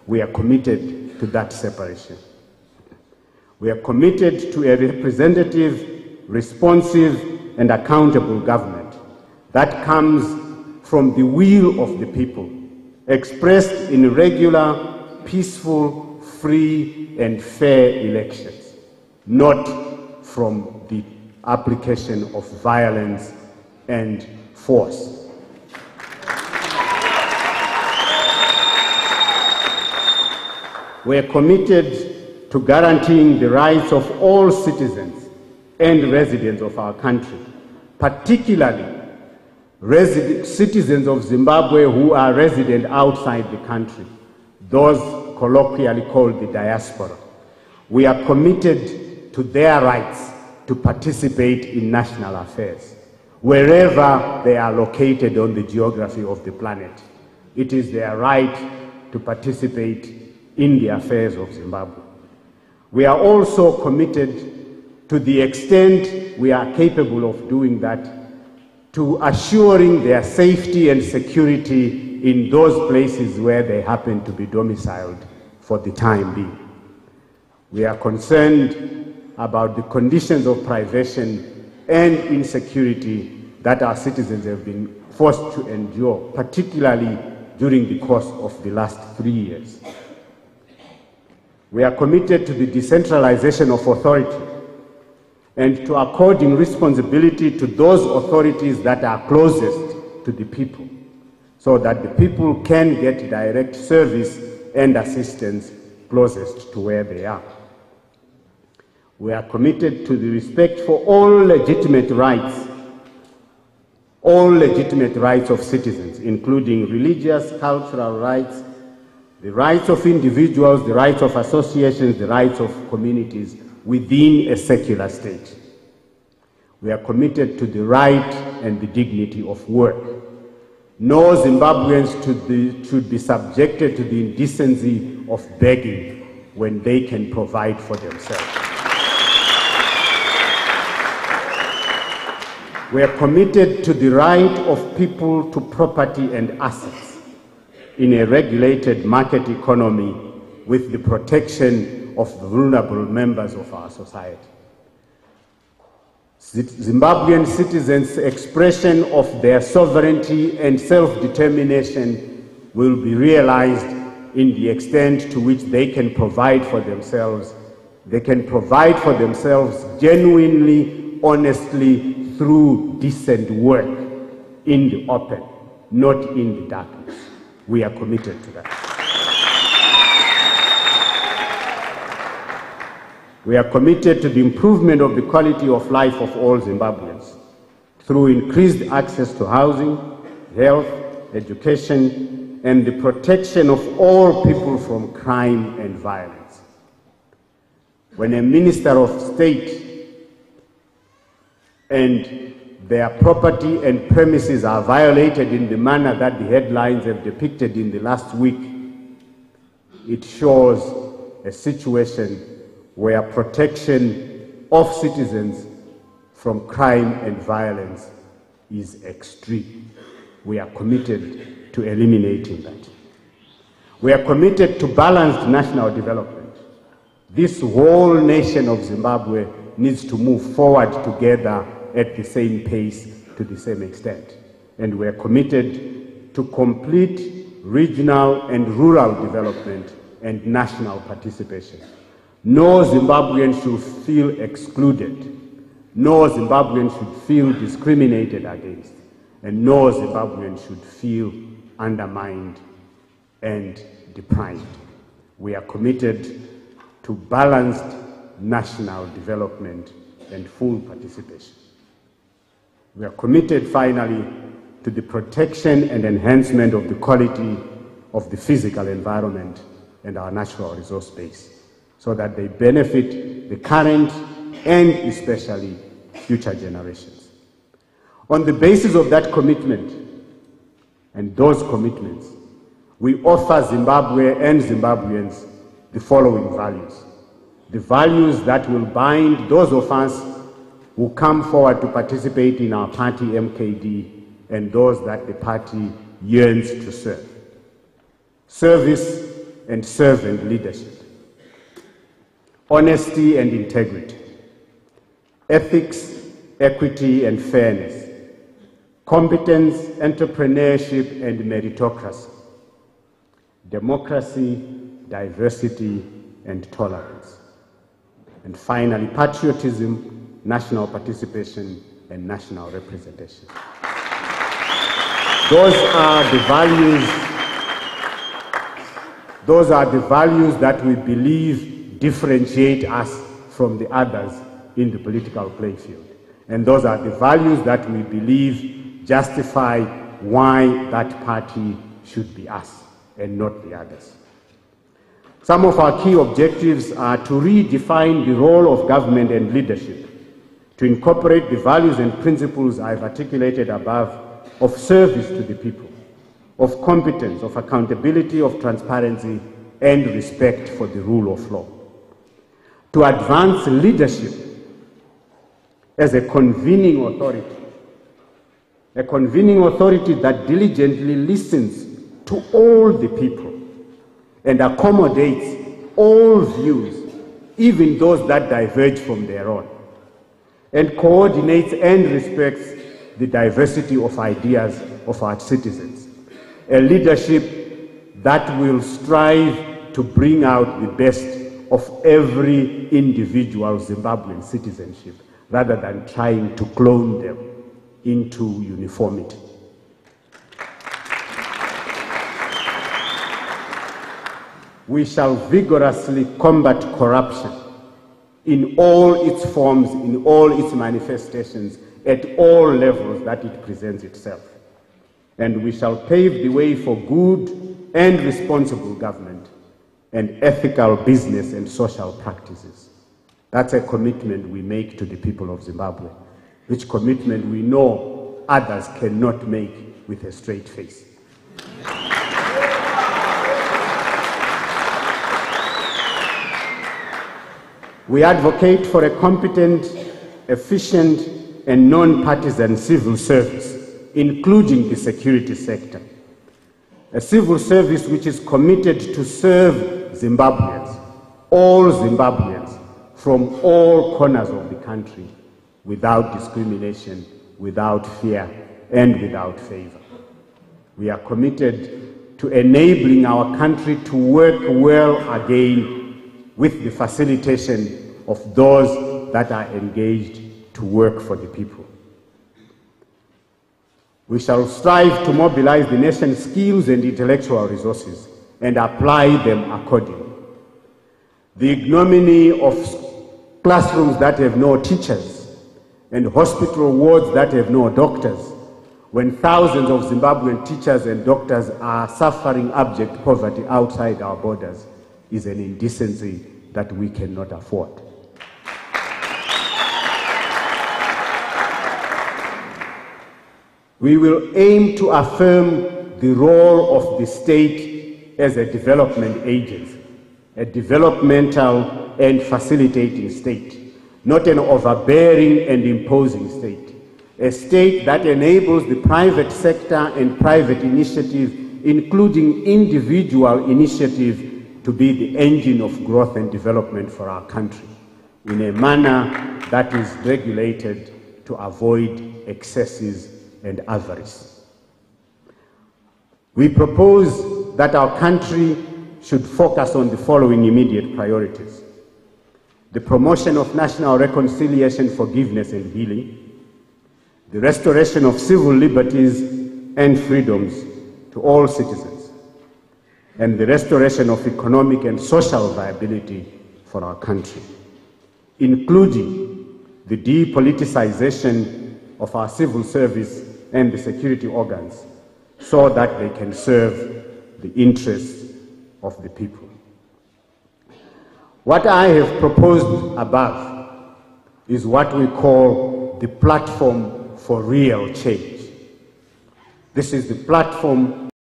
We are committed to that separation. We are committed to a representative, responsive, and accountable government that comes from the will of the people, expressed in regular, peaceful, free, and fair elections, not from the application of violence and force. We are committed to guaranteeing the rights of all citizens and residents of our country, particularly citizens of Zimbabwe who are resident outside the country, those colloquially called the diaspora. We are committed to their rights to participate in national affairs, wherever they are located on the geography of the planet. It is their right to participate in the affairs of Zimbabwe. We are also committed, to the extent we are capable of doing that, to assuring their safety and security in those places where they happen to be domiciled for the time being. We are concerned about the conditions of privation and insecurity that our citizens have been forced to endure, particularly during the course of the last 3 years. We are committed to the decentralization of authority and to according responsibility to those authorities that are closest to the people, so that the people can get direct service and assistance closest to where they are. We are committed to the respect for all legitimate rights of citizens, including religious, cultural rights, the rights of individuals, the rights of associations, the rights of communities within a secular state. We are committed to the right and the dignity of work. No Zimbabweans should be subjected to the indecency of begging when they can provide for themselves. We are committed to the right of people to property and assets in a regulated market economy with the protection of the vulnerable members of our society. Zimbabwean citizens' expression of their sovereignty and self-determination will be realized in the extent to which they can provide for themselves. They can provide for themselves genuinely, honestly, through decent work in the open, not in the darkness. We are committed to that. We are committed to the improvement of the quality of life of all Zimbabweans through increased access to housing, health, education, and the protection of all people from crime and violence. When a minister of state and their property and premises are violated in the manner that the headlines have depicted in the last week, it shows a situation where protection of citizens from crime and violence is extreme. We are committed to eliminating that. We are committed to balanced national development. This whole nation of Zimbabwe needs to move forward together at the same pace, to the same extent. And we are committed to complete regional and rural development and national participation. No Zimbabwean should feel excluded. No Zimbabwean should feel discriminated against. And no Zimbabwean should feel undermined and deprived. We are committed to balanced national development and full participation. We are committed, finally, to the protection and enhancement of the quality of the physical environment and our natural resource base, so that they benefit the current and especially future generations. On the basis of that commitment and those commitments, we offer Zimbabwe and Zimbabweans the following values. The values that will bind those of us who come forward to participate in our party MKD and those that the party yearns to serve. Service, and servant leadership, honesty and integrity, ethics, equity and fairness, competence, entrepreneurship and meritocracy, democracy, diversity and tolerance, and finally patriotism, national participation and national representation. Those are the values that we believe differentiate us from the others in the political playing field. And those are the values that we believe justify why that party should be us and not the others. Some of our key objectives are to redefine the role of government and leadership, to incorporate the values and principles I've articulated above of service to the people, of competence, of accountability, of transparency, and respect for the rule of law. To advance leadership as a convening authority that diligently listens to all the people and accommodates all views, even those that diverge from their own, and coordinates and respects the diversity of ideas of our citizens. A leadership that will strive to bring out the best of every individual Zimbabwean citizenship, rather than trying to clone them into uniformity. We shall vigorously combat corruption in all its forms, in all its manifestations, at all levels that it presents itself. And we shall pave the way for good and responsible government and ethical business and social practices. That's a commitment we make to the people of Zimbabwe, which commitment we know others cannot make with a straight face. We advocate for a competent, efficient, and non-partisan civil service, including the security sector. A civil service which is committed to serve Zimbabweans, all Zimbabweans, from all corners of the country, without discrimination, without fear, and without favor. We are committed to enabling our country to work well again with the facilitation of those that are engaged to work for the people. We shall strive to mobilize the nation's skills and intellectual resources and apply them accordingly. The ignominy of classrooms that have no teachers and hospital wards that have no doctors, when thousands of Zimbabwean teachers and doctors are suffering abject poverty outside our borders, is an indecency that we cannot afford. We will aim to affirm the role of the state as a development agency, a developmental and facilitating state, not an overbearing and imposing state, a state that enables the private sector and private initiative, including individual initiative, to be the engine of growth and development for our country in a manner that is regulated to avoid excesses and avarice. We propose that our country should focus on the following immediate priorities: the promotion of national reconciliation, forgiveness, and healing, the restoration of civil liberties and freedoms to all citizens, and the restoration of economic and social viability for our country, including the depoliticization of our civil service and the security organs, so that they can serve the interests of the people. What I have proposed above is what we call the platform for real change. This is the platform